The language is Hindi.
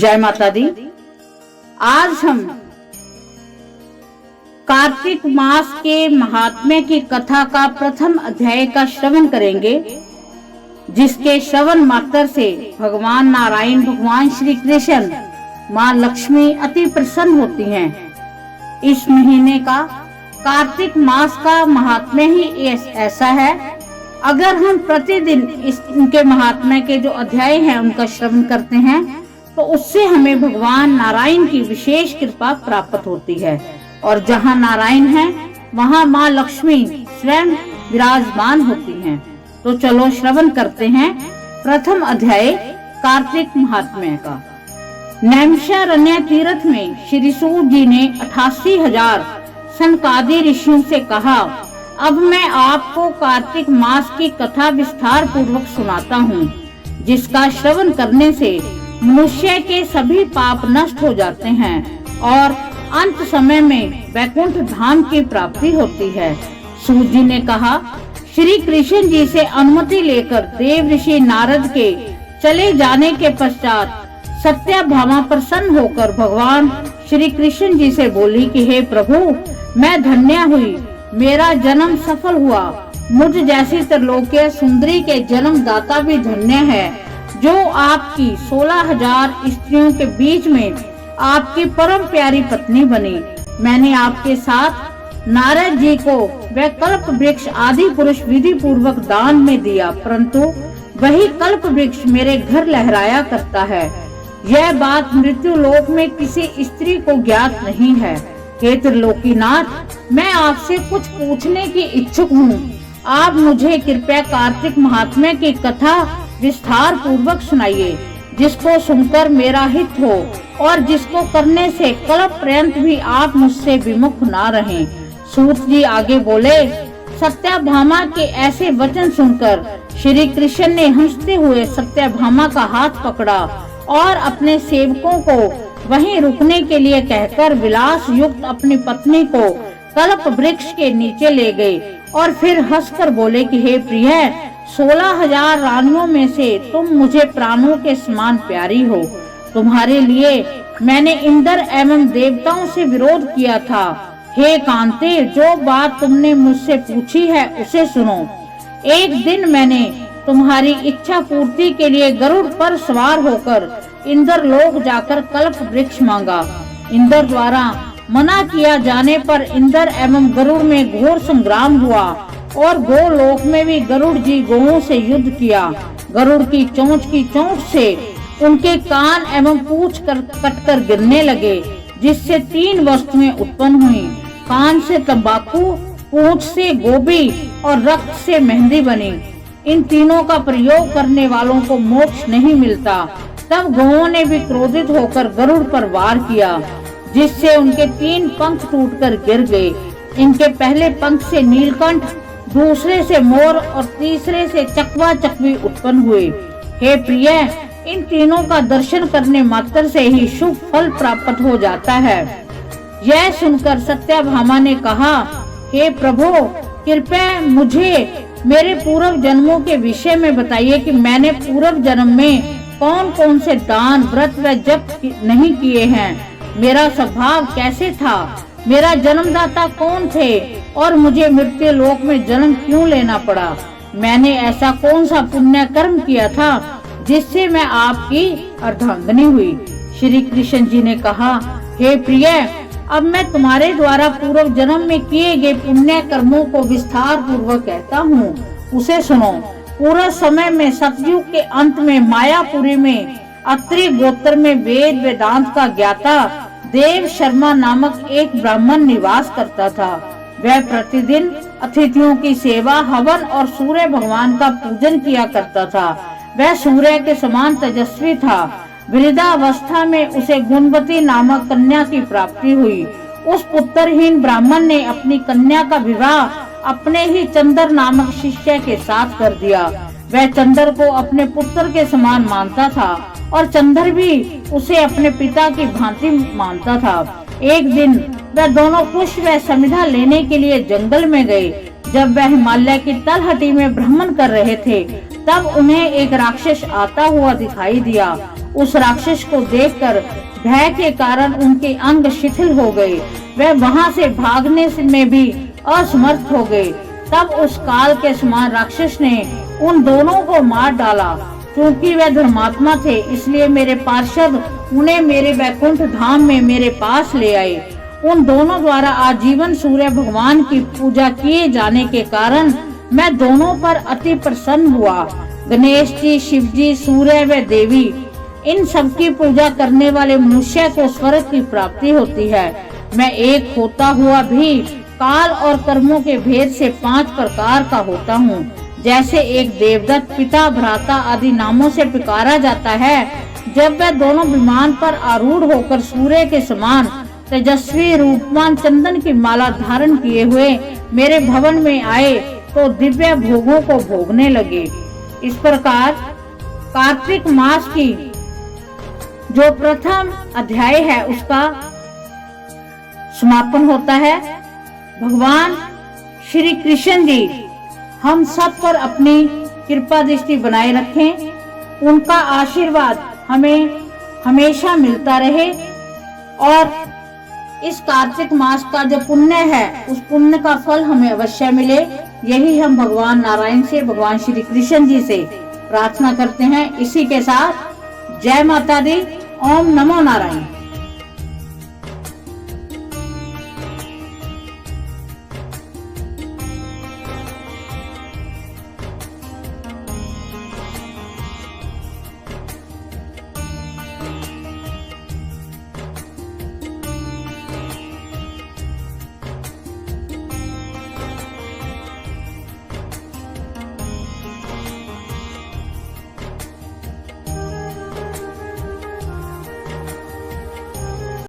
जय माता दी। आज हम कार्तिक मास के महात्म्य की कथा का प्रथम अध्याय का श्रवण करेंगे, जिसके श्रवण मात्र से भगवान नारायण, भगवान श्री कृष्ण, माँ लक्ष्मी अति प्रसन्न होती हैं। इस महीने का कार्तिक मास का महात्म्य ही ऐसा है। अगर हम प्रतिदिन इनके महात्म्य के जो अध्याय हैं उनका श्रवण करते हैं तो उससे हमें भगवान नारायण की विशेष कृपा प्राप्त होती है। और जहाँ नारायण है वहाँ माँ लक्ष्मी स्वयं विराजमान होती हैं। तो चलो श्रवण करते हैं प्रथम अध्याय कार्तिक महात्म्य का। नैमिषारण्य तीर्थ में श्री सूत जी ने 88,000 सनकादि ऋषियों से कहा, अब मैं आपको कार्तिक मास की कथा विस्तार पूर्वक सुनाता हूँ, जिसका श्रवण करने से मनुष्य के सभी पाप नष्ट हो जाते हैं और अंत समय में वैकुंठ धाम की प्राप्ति होती है। सूत जी ने कहा, श्री कृष्ण जी से अनुमति लेकर देव ऋषि नारद के चले जाने के पश्चात सत्यभामा प्रसन्न होकर भगवान श्री कृष्ण जी से बोली कि हे प्रभु, मैं धन्य हुई, मेरा जन्म सफल हुआ। मुझ जैसी त्रिलोकीय सुंदरी के जन्म दाता भी धन्य है, जो आपकी 16,000 स्त्रियों के बीच में आपकी परम प्यारी पत्नी बनी। मैंने आपके साथ नारद जी को वह कल्प वृक्ष आदि पुरुष विधि पूर्वक दान में दिया, परंतु वही कल्प वृक्ष मेरे घर लहराया करता है। यह बात मृत्यु लोक में किसी स्त्री को ज्ञात नहीं है। हे त्रिलोकीनाथ, मैं आपसे कुछ पूछने की इच्छुक हूँ। आप मुझे कृपया कार्तिक महात्म्य की कथा विस्तार पूर्वक सुनाइए, जिसको सुनकर मेरा हित हो और जिसको करने से कल्प पर्यंत भी आप मुझसे विमुख ना रहें। सूत जी आगे बोले, सत्यभामा के ऐसे वचन सुनकर श्री कृष्ण ने हंसते हुए सत्यभामा का हाथ पकड़ा और अपने सेवकों को वहीं रुकने के लिए कहकर विलास युक्त अपनी पत्नी को कल्प वृक्ष के नीचे ले गए और फिर हंसकर बोले कि हे प्रिय, 16,000 रानियों में से तुम मुझे प्राणों के समान प्यारी हो। तुम्हारे लिए मैंने इंद्र एवं देवताओं से विरोध किया था। हे कांते, जो बात तुमने मुझसे पूछी है उसे सुनो। एक दिन मैंने तुम्हारी इच्छा पूर्ति के लिए गरुड़ पर सवार होकर इंद्र लोक जाकर कल्प वृक्ष मांगा। इंद्र द्वारा मना किया जाने पर इंद्र एवं गरुड़ में घोर संग्राम हुआ और गोलोक में भी गरुड़ जी गोओं से युद्ध किया। गरुड़ की चोंच से उनके कान एवं पूंछ कटकर गिरने लगे, जिससे 3 वस्तुएं उत्पन्न हुई। कान से तंबाकू, पूंछ से गोभी और रक्त से मेहंदी बनी। इन तीनों का प्रयोग करने वालों को मोक्ष नहीं मिलता। तब गोओं ने भी क्रोधित होकर गरुड़ पर वार किया, जिससे उनके 3 पंख टूटकर गिर गए। इनके पहले पंख से नीलकंठ, दूसरे से मोर और तीसरे से चकवा चकवी उत्पन्न हुए। हे प्रिय, इन तीनों का दर्शन करने मात्र से ही शुभ फल प्राप्त हो जाता है। यह सुनकर सत्यभामा ने कहा, हे प्रभु, कृपया मुझे मेरे पूर्व जन्मों के विषय में बताइए कि मैंने पूर्व जन्म में कौन कौन से दान, व्रत व जप नहीं किए हैं। मेरा स्वभाव कैसे था, मेरा जन्मदाता कौन थे और मुझे मृत्यु लोक में जन्म क्यों लेना पड़ा। मैंने ऐसा कौन सा पुण्य कर्म किया था जिससे मैं आपकी अर्धांगिनी हुई। श्री कृष्ण जी ने कहा, हे प्रिय, अब मैं तुम्हारे द्वारा पूर्व जन्म में किए गए पुण्य कर्मों को विस्तार पूर्वक कहता हूँ, उसे सुनो। पूर्व समय में सतयुग के अंत में मायापुरी में अत्रि गोत्र में वेद वेदांत का ज्ञाता देव शर्मा नामक एक ब्राह्मण निवास करता था। वह प्रतिदिन अतिथियों की सेवा, हवन और सूर्य भगवान का पूजन किया करता था। वह सूर्य के समान तेजस्वी था। वृद्धावस्था में उसे गुणवती नामक कन्या की प्राप्ति हुई। उस पुत्रहीन ब्राह्मण ने अपनी कन्या का विवाह अपने ही चंद्र नामक शिष्य के साथ कर दिया। वह चंद्र को अपने पुत्र के समान मानता था और चंद्र भी उसे अपने पिता की भांति मानता था। एक दिन वह दोनों पुष्प व समिधा लेने के लिए जंगल में गए। जब वह हिमालय की तलहटी में भ्रमण कर रहे थे तब उन्हें एक राक्षस आता हुआ दिखाई दिया। उस राक्षस को देखकर भय के कारण उनके अंग शिथिल हो गए, वे वहां से भागने में भी असमर्थ हो गए। तब उस काल के समान राक्षस ने उन दोनों को मार डाला। क्योंकि वे धर्मात्मा थे, इसलिए मेरे पार्षद उन्हें मेरे वैकुंठ धाम में मेरे पास ले आए। उन दोनों द्वारा आजीवन सूर्य भगवान की पूजा किए जाने के कारण मैं दोनों पर अति प्रसन्न हुआ। गणेश जी, शिव जी, सूर्य व देवी, इन सब की पूजा करने वाले मनुष्य को स्वर्ग की प्राप्ति होती है। मैं एक होता हुआ भी काल और कर्मों के भेद से 5 प्रकार का होता हूँ। जैसे एक देवदत्त, पिता, भ्राता आदि नामों से पुकारा जाता है। जब वह दोनों विमान पर आरूढ़ होकर सूर्य के समान तेजस्वी रूपमान चंदन की माला धारण किए हुए मेरे भवन में आए तो दिव्य भोगों को भोगने लगे। इस प्रकार कार्तिक मास की जो प्रथम अध्याय है उसका समापन होता है। भगवान श्री कृष्ण जी हम सब पर अपनी कृपा दृष्टि बनाए रखें, उनका आशीर्वाद हमें हमेशा मिलता रहे और इस कार्तिक मास का जो पुण्य है उस पुण्य का फल हमें अवश्य मिले। यही हम भगवान नारायण से, भगवान श्री कृष्ण जी से प्रार्थना करते हैं। इसी के साथ जय माता दी, ओम नमो नारायण।